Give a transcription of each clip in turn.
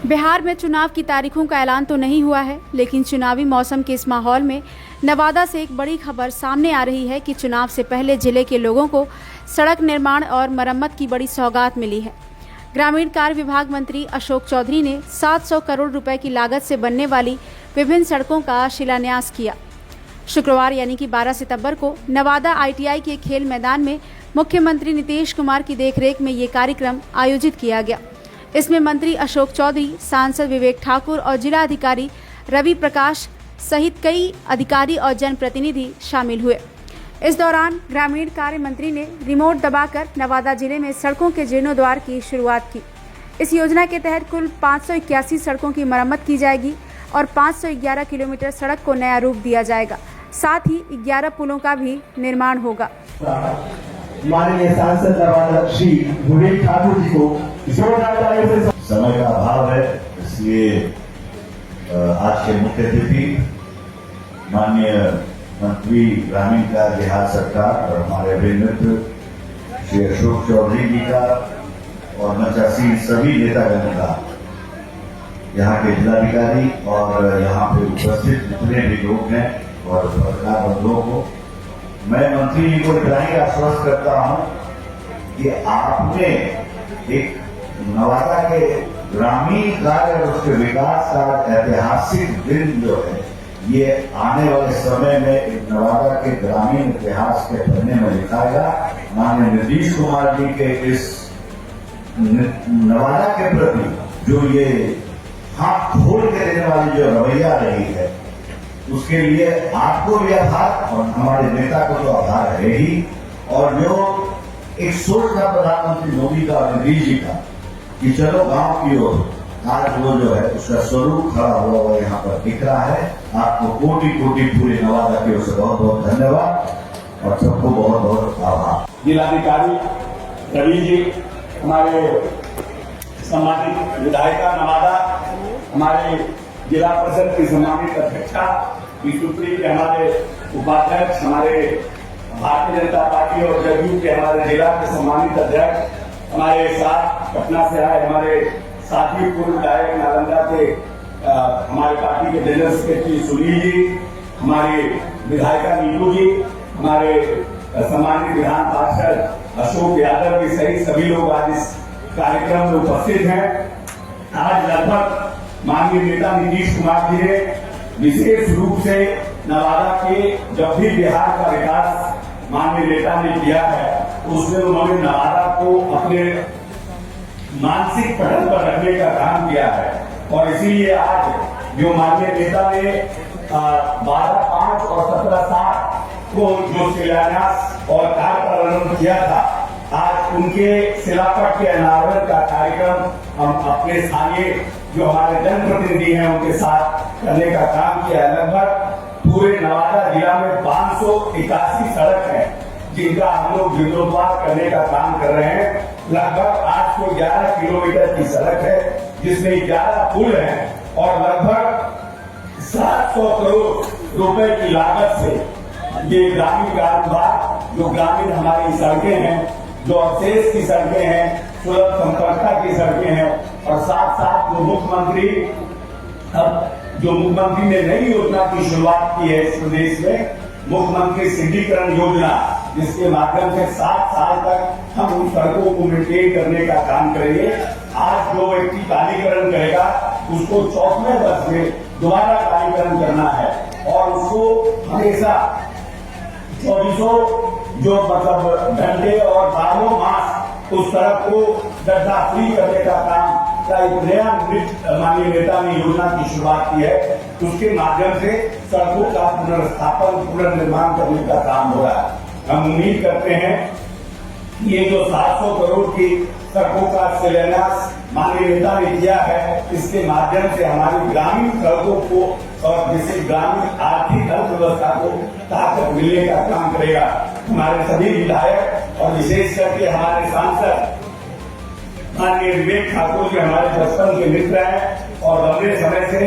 बिहार में चुनाव की तारीखों का ऐलान तो नहीं हुआ है, लेकिन चुनावी मौसम के इस माहौल में नवादा से एक बड़ी खबर सामने आ रही है कि चुनाव से पहले जिले के लोगों को सड़क निर्माण और मरम्मत की बड़ी सौगात मिली है। ग्रामीण कार्य विभाग मंत्री अशोक चौधरी ने 700 करोड़ रुपए की लागत से बनने वाली विभिन्न सड़कों का शिलान्यास किया। शुक्रवार यानी कि 12 सितंबर को नवादा ITI के खेल मैदान में मुख्यमंत्री नीतीश कुमार की देखरेख में ये कार्यक्रम आयोजित किया गया। इसमें मंत्री अशोक चौधरी, सांसद विवेक ठाकुर और जिला अधिकारी रवि प्रकाश सहित कई अधिकारी और जनप्रतिनिधि शामिल हुए। इस दौरान ग्रामीण कार्य मंत्री ने रिमोट दबाकर नवादा जिले में सड़कों के जीर्णोद्धार की शुरुआत की। इस योजना के तहत कुल 581 सड़कों की मरम्मत की जाएगी और 511 किलोमीटर सड़क को नया रूप दिया जाएगा। साथ ही 11 पुलों का भी निर्माण होगा। माननीय सांसद नवादा श्री विवेक ठाकुर जी को समय का अभाव है, इसलिए आज के मुख्य अतिथि माननीय मंत्री ग्रामीण कार्य बिहार सरकार और हमारे अभिनेत्र श्री अशोक चौधरी जी का और मंचासीन सभी नेतागण का, यहाँ के जिलाधिकारी और यहाँ पे उपस्थित जितने भी लोग हैं और पत्रकार बंधुओं को मैं मंत्री जी को इतना ही आश्वस्त करता हूँ कि आपने एक नवादा के ग्रामीण कार्य और उसके विकास का ऐतिहासिक दिन जो है, ये आने वाले समय में एक नवादा के ग्रामीण इतिहास के पन्ने में लिखाएगा। माननीय नीतीश कुमार जी के इस नवादा के प्रति जो ये हाथ खोल के देने वाली जो रवैया रही है, उसके लिए आपको भी आभार और हमारे नेता को तो आभार है ही। और जो एक सोच था प्रधानमंत्री मोदी का और नीतीश जी का कि चलो गांव की ओर, आज वो जो है उसका स्वरूप खड़ा हुआ वो यहाँ पर दिख रहा है। आपको कोटि कोटि पूरे नवादा की ओर से बहुत बहुत धन्यवाद और सबको बहुत बहुत आभार। जिलाधिकारी रवि जी, हमारे सम्मानित विधायिका नवादा, हमारे जिला परिषद की सम्मानित अध्यक्षा विष्णुप्री के हमारे उपाध्यक्ष, हमारे भारतीय जनता पार्टी और जदयू के हमारे जिला के सम्मानित अध्यक्ष, हमारे साथ पटना से आए हमारे साथी पूर्व विधायक नालंदा के हमारे पार्टी के जनरल सेक्रेटरी सुनील जी, हमारे विधायिका नीतू जी, हमारे सम्मानित विधान पार्षद अशोक यादव जी सहित सभी लोग आज इस कार्यक्रम में उपस्थित हैं। आज लगभग माननीय नेता नीतीश कुमार जी ने विशेष रूप से नवादा के जब भी बिहार का विकास माननीय नेता ने किया है, उसमें उन्होंने नवादा को अपने मानसिक पटल पर रखने का काम किया है। और इसीलिए आज जो माननीय नेता ने 12/5 और 17/7 को जो शिलान्यास और कार्य प्रारंभ किया था, आज उनके शिलापट के अनावरण का कार्यक्रम हम अपने स्थानीय जो हमारे जनप्रतिनिधि हैं उनके साथ करने का काम किया है। लगभग पूरे नवादा जिला में 581 सड़क है जिनका हम लोग जीर्णोद्धार करने का काम कर रहे हैं। लगभग 811 किलोमीटर की सड़क है जिसमें 11 पुल हैं और लगभग 700 करोड़ रुपए की लागत से ये ग्रामीण कार्य विभाग जो ग्रामीण हमारी सड़कें हैं, जो अवशेष की सड़कें हैं, सुलभ संपर्कता की सड़कें हैं और साथ साथ जो मुख्यमंत्री ने नई योजना की शुरुआत की है इस प्रदेश में, मुख्यमंत्री सिद्धिकरण योजना, जिसके माध्यम से 7 साल तक हम उन सड़कों को मेंटेन करने का काम करेंगे। आज जो व्यक्ति कालीकरण करेगा उसको 4वें वर्ष में दोबारा कालीकरण करना है और उसको हमेशा 24 जो मतलब घंटे और 12 मास उस सड़क को गड्ढा फ्री करने का काम का एक नया माननीय नेता ने योजना की शुरुआत की है। उसके माध्यम से सड़कों का पुनर्स्थापन, पुनर्निर्माण करने का काम हो रहा है। हम उम्मीद करते हैं ये जो 700 करोड़ की सड़कों का शिलान्यास माननीय नेता ने किया है, इसके माध्यम से हमारी ग्रामीण सड़कों को और जिससे ग्रामीण आर्थिक अर्थव्यवस्था को ताकत मिलने का काम करेगा। हमारे सभी विधायक और विशेष करके हमारे सांसद माननीय विवेक ठाकुर जी हमारे बचपन के मित्र हैं और लंबे समय से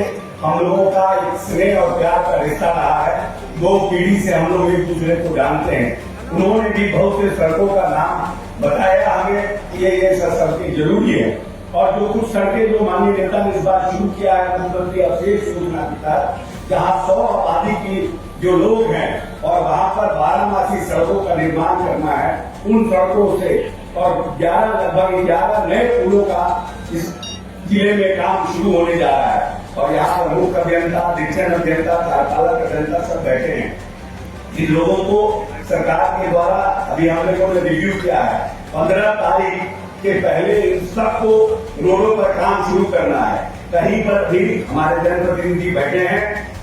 हम लोगों का एक स्नेह और प्यार का रिश्ता रहा है। 2 पीढ़ी से हम लोग एक दूसरे को जानते हैं। उन्होंने भी बहुत से सड़कों का नाम बताया हमें कि ये सड़कें जरूरी है और जो कुछ सड़कें जो माननीय नेता ने इस बार शुरू किया है मुख्यमंत्री अवशेष योजना के तहत, जहाँ 100 आबादी की जो लोग हैं और वहाँ पर 12 सड़कों का निर्माण करना है, उन सड़कों से और लगभग 11 नए पुलों का इस जिले में काम शुरू होने जा रहा है। और यहाँ पर मुख्य अभियंता, निरीक्षण अभियंता, कार्यपालक अभियंता सब बैठे हैं। इन लोगों को सरकार के द्वारा अभी हम लोगों ने रिव्यू किया है, 15 तारीख के पहले इन सबको रोडों पर काम शुरू करना है। कहीं पर भी हमारे जनप्रतिनिधि बैठे हैं,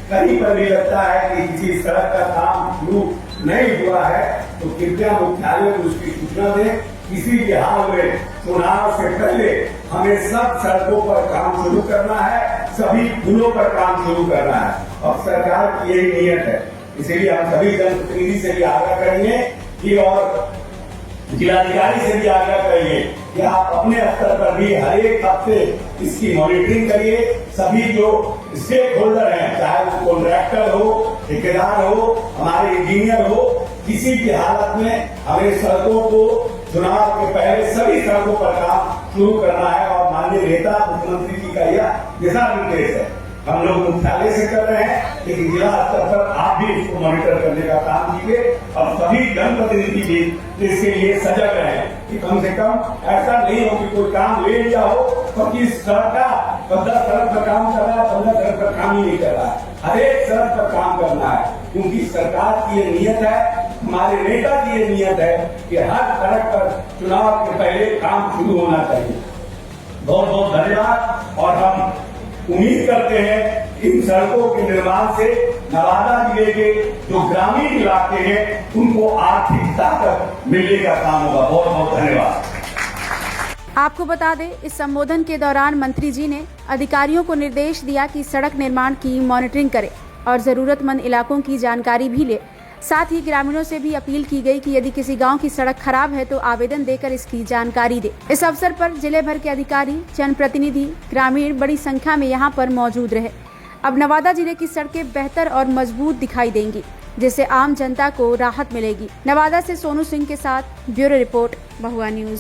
कहीं पर भी लगता है कि किसी सड़क का काम शुरू नहीं हुआ है तो कृपया मुख्यालय को उसकी सूचना दें। किसी भी हाल में चुनाव से पहले हमें सब सड़कों पर काम शुरू करना है, सभी पुलों पर काम शुरू करना है और सरकार की यही नीयत है। इसीलिए हम सभी जनप्रतिनिधि से भी आग्रह करेंगे कि और जिलाधिकारी से भी आग्रह करेंगे कि आप अपने स्तर पर भी हर एक हफ्ते इसकी मॉनिटरिंग करिए। सभी जो स्टेक होल्डर हैं, चाहे वो कॉन्ट्रैक्टर हो, ठेकेदार हो, हमारे इंजीनियर हो, किसी भी हालत में हमें सड़कों को चुनाव के पहले सभी सड़कों पर काम शुरू करना है और माननीय नेता मुख्यमंत्री जी का यह दिशा निर्देश है। हम लोग मुख्यालय से कर रहे हैं, लेकिन जिला स्तर पर आप भी इसको मॉनिटर करने का काम कीजिए और सभी जनप्रतिनिधि भी इसके लिए सजग रहे कि कम से कम ऐसा नहीं हो कि कोई काम ले लिया हो तो किस सड़क का 15 सड़क पर काम कर रहा है, 15 सड़क पर काम ही नहीं कर रहा है। हर एक सड़क पर काम करना है, क्योंकि सरकार की ये नीयत है, हमारे नेता की ये नीयत है कि हर सड़क पर चुनाव के पहले काम शुरू होना चाहिए। बहुत बहुत धन्यवाद और हम उम्मीद करते हैं इन सड़कों के निर्माण से नवादा जिले के जो ग्रामीण इलाके हैं उनको आर्थिक ताकत मिलने का काम होगा। बहुत बहुत धन्यवाद। आपको बता दें, इस संबोधन के दौरान मंत्री जी ने अधिकारियों को निर्देश दिया कि सड़क निर्माण की मॉनिटरिंग करें और जरूरतमंद इलाकों की जानकारी भी ले। साथ ही ग्रामीणों से भी अपील की गई कि यदि किसी गांव की सड़क खराब है तो आवेदन देकर इसकी जानकारी दे। इस अवसर पर जिले भर के अधिकारी, जनप्रतिनिधि, ग्रामीण बड़ी संख्या में यहां पर मौजूद रहे। अब नवादा जिले की सड़कें बेहतर और मजबूत दिखाई देंगी, जिससे आम जनता को राहत मिलेगी। नवादा से सोनू सिंह के साथ ब्यूरो रिपोर्ट, बहुआ न्यूज।